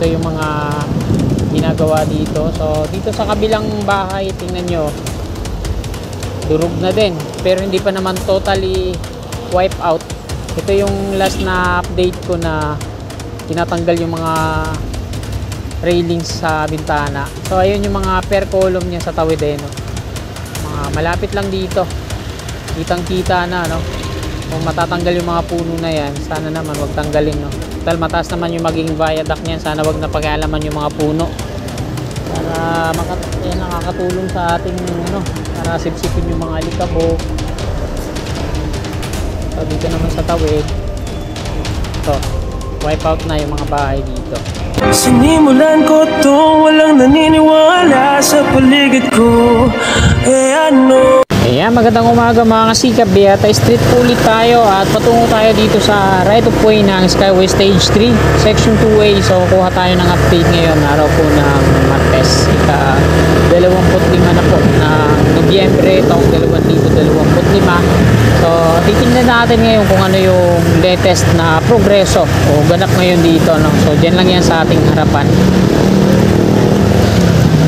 ito yung mga ginagawa dito. So dito sa kabilang bahay, tingnan nyo, durog na din, pero hindi pa naman totally wipe out. Ito yung last na update ko na tinatanggal yung mga railings sa bintana. So ayun yung mga per column niya sa tawid eh, no? Mga malapit lang dito, kitang kita na, no? Kung matatanggal yung mga puno na yan, sana naman wag tanggalin, no? Dahil mataas naman yung maging viaduct niyan, sana wag na pag-aalaman yung mga puno para yan, nakakatulong sa ating ano, para sipsipin yung mga alikabok. So dito naman sa tawid, ito, wipe out na yung mga bahay dito. Sinimulan ko to, walang naniniwala sa paligid ko. Ano? Ayan, magandang umaga mga kasikap. Beata Street ulit tayo at patungo tayo dito sa right of way ng Skyway Stage 3 Section 2A. So kuha tayo ng update ngayon, araw po ng Martes, ika-25 na po na Nobyembre taong 2025. So titingnan natin ngayon kung ano yung latest na progreso o ganap ngayon dito, no? So dyan lang yan sa ating harapan,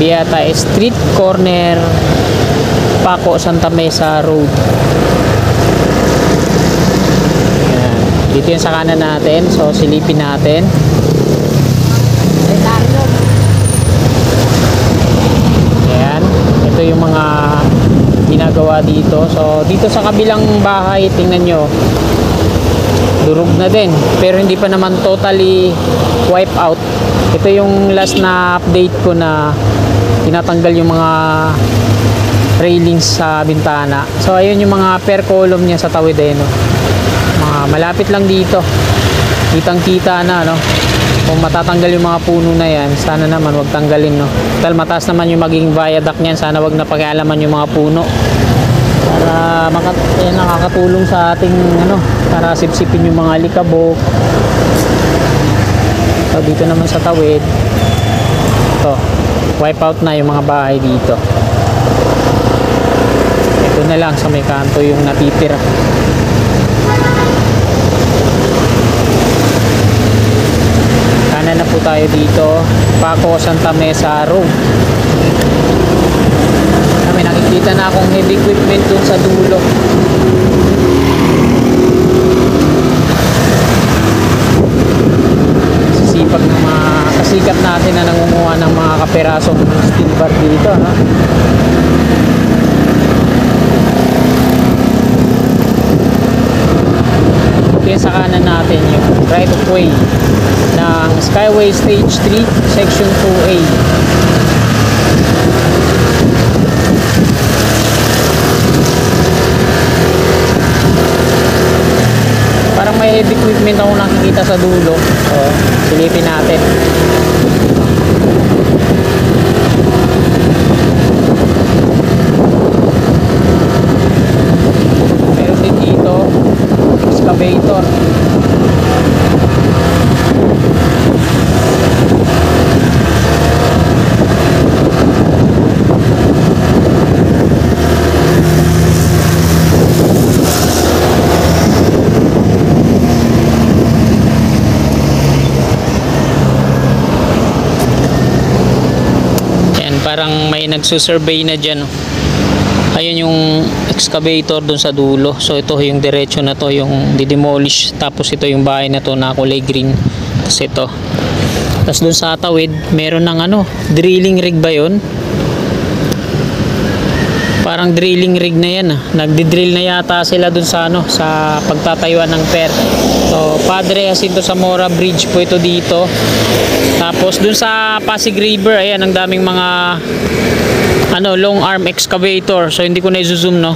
Beata Street, corner Paco Santa Mesa Road. Ayan. Dito yung sa kanan natin, so silipin natin. Ayan, ito yung mga ginagawa dito. So dito sa kabilang bahay, tingnan nyo, durog na din, pero hindi pa naman totally wipe out. Ito yung last na update ko na tinatanggal yung mga railings sa bintana. So ayun yung mga per column niya sa tawid eh, no? Mga malapit lang dito, kitang kita na, no? Kung matatanggal yung mga puno na yan, sana naman wag tanggalin, no? Dahil mataas naman yung maging viaduct niyan, sana wag na pag-aalaman yung mga puno para yan, nakakatulong sa ating ano, para sipsipin yung mga alikabok. So dito naman sa tawid, ito, wipe out na yung mga bahay dito. Ito na lang sa may kanto yung natitira. Kanan na po tayo dito, Paco Santa Mesa Road. May nakikita na akong heavy equipment dun sa dulo. Sisipag ng mga kasikap natin na nangunguha ng mga kaperasong steel bar dito, no? Yan sa kanan natin yung right of way ng Skyway Stage 3 Section 2A. Parang may heavy equipment ako nakikita sa dulo, so silipin natin. Meron din dito excavator. Yan, parang may nagsusurvey na dyan, oh. Ayun yung excavator dun sa dulo. So ito yung diretso na to, yung didemolish. Tapos ito yung bahay na to na kulay green. Tapos ito. Tapos dun sa tawid, meron ng ano, drilling rig ba yun? Parang drilling rig na yan, ah. Nagdi-drill na yata sila dun sa ano, sa pagtatayuan ng per. So Padre Jacinto Zamora Bridge po ito dito. Tapos dun sa Pasig River, ayan, ang daming mga ano, long arm excavator. So hindi ko na i-zoom, no.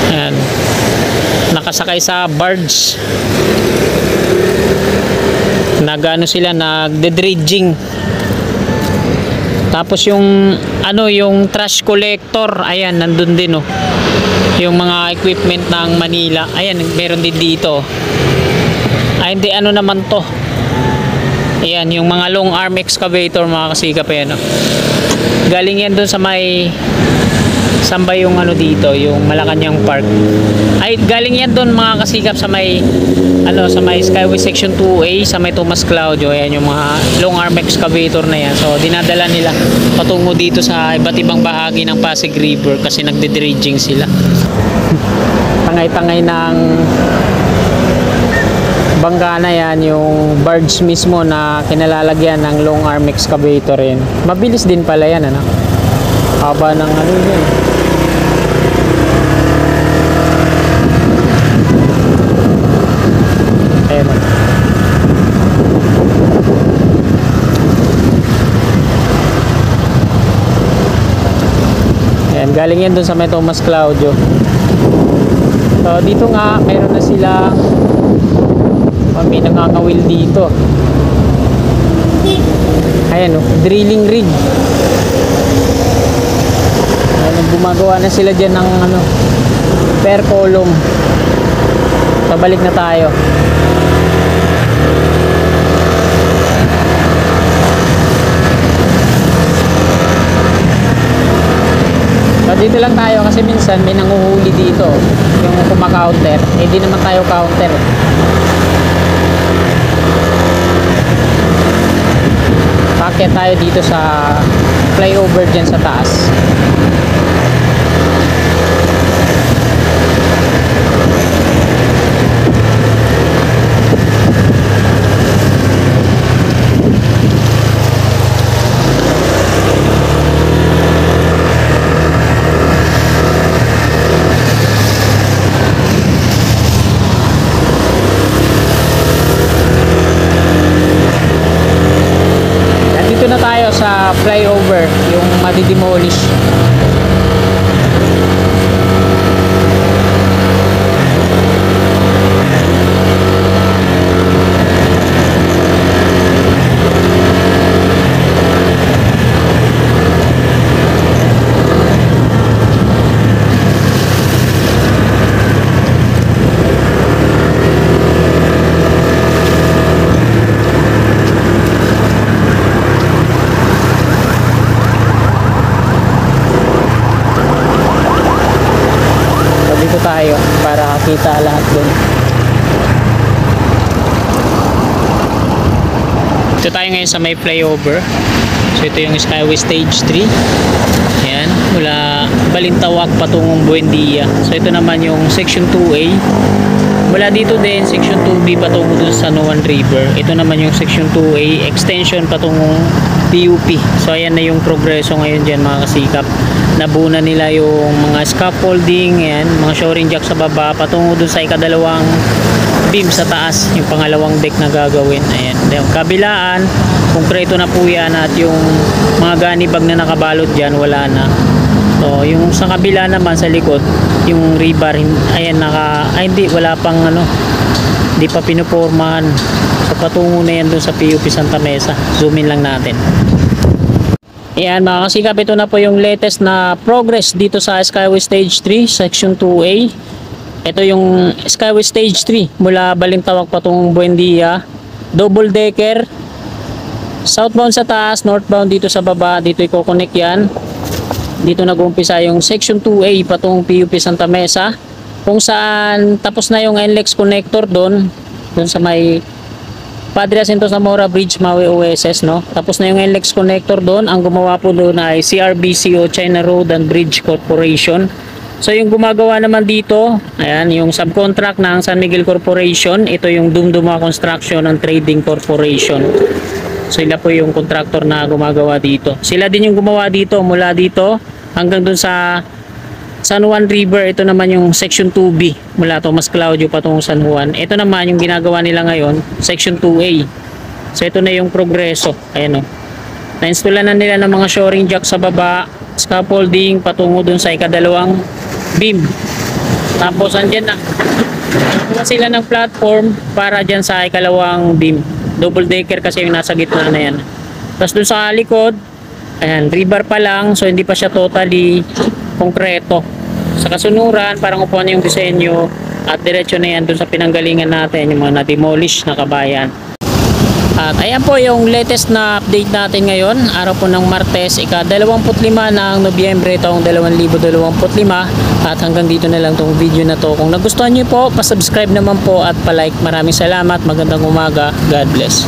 Ayan, nakasakay sa barge, nagano sila, nagde-dredging. Tapos yung ano, yung trash collector, ayan, nandun din, oh. Yung mga equipment ng Manila, ayan, meron din dito. Ay, hindi, ano naman to, ayan, yung mga long arm excavator, mga kasikap, ayan, oh. Galing yan dun sa may Saan ba yung ano dito, yung Malacanang Park? Ay, galing yan doon mga kasikap sa may sa may Skyway Section 2A, sa may Tomas Claudio. Ayan yung mga long arm excavator na yan. So dinadala nila patungo dito sa iba't ibang bahagi ng Pasig River kasi nagde-dredging sila. Tangay-tangay ng bangka na yan, yung barge mismo na kinalalagyan ng long arm excavator yan. Mabilis din pala yan, ano? Haba ng ano yun. Ayan. Ayan, galing yan dun sa may Tomas Claudio. So dito nga, mayroon na sila may nangangawil dito. Ayan drilling rig. Ayan, gumagawa na sila dyan ng per column. Pabalik na tayo. So dito lang tayo kasi minsan may nanguhuli dito yung kumaka-counter. Hindi naman tayo counter. Paket tayo dito sa flyover dyan sa taas. Dito na tayo sa flyover, yung madi-demolish. Tayo para kita lahat dun. Ito tayo ngayon sa may flyover. So ito yung Skyway Stage 3. Ayan, mula Balintawak patungong Buendia. So ito naman yung Section 2A. Mula dito din Section 2B patungo dun sa San Juan River. Ito naman yung Section 2A extension patungong PUP. So ayan na yung progreso ngayon dyan mga kasikap. Nabuna nila yung mga scaffolding, ayan, mga shoring jack sa baba patungo dun sa ikadalawang beam sa taas, yung pangalawang deck na gagawin. Ayan, yung kabilaan konkreto na po yan at yung mga ganibag na nakabalot dyan wala na. So yung sa kabila naman sa likod, yung rebar, ayan hindi, wala pang hindi pa pinupormahan. So patungo na yan dun sa PUP Santa Mesa. Zoom in lang natin. Ayan mga kasikap, ito na po yung latest na progress dito sa Skyway Stage 3 Section 2A. Ito yung Skyway Stage 3 mula Balintawak patungong Buendia, double decker, southbound sa taas, northbound dito sa baba. Dito i-connect yan. Dito nag-uumpisa yung Section 2A patungong PUP Santa Mesa, kung saan tapos na yung NLEX connector doon sa may Padre Jacinto Zamora Bridge, Maui OSS, no? Tapos na yung NLEX connector doon. Ang gumawa po doon ay CRBC o China Road and Bridge Corporation. So yung gumagawa naman dito, ayan, yung subcontract ng San Miguel Corporation. Ito yung Dumduma Construction and Trading Corporation. So sila po yung contractor na gumagawa dito. Sila din yung gumawa dito, mula dito hanggang doon sa San Juan River. Ito naman yung Section 2B mula Tomas Claudio patungong San Juan. Ito naman yung ginagawa nila ngayon, Section 2A. So ito na yung progreso. Ayan o. Na-installan na nila ng mga shoring jack sa baba, scaffolding patungo dun sa ikadalawang beam. Tapos andyan na. Nakuha sila ng platform para dyan sa ikalawang beam. Double decker kasi yung nasa gitna na yan. Tapos dun sa likod, ayan, rebar pa lang. So hindi pa siya totally konkreto. Sa kasunuran, parang upuan na yung disenyo at diretso na yan dun sa pinanggalingan natin, yung mga na-demolish na kabayan. At ayan po yung latest na update natin ngayon, araw po ng Martes, ika-25 ng Nobyembre taong 2025. At hanggang dito na lang tong video na to. Kung nagustuhan nyo po, pasubscribe naman po at palike. Maraming salamat, magandang umaga, God bless.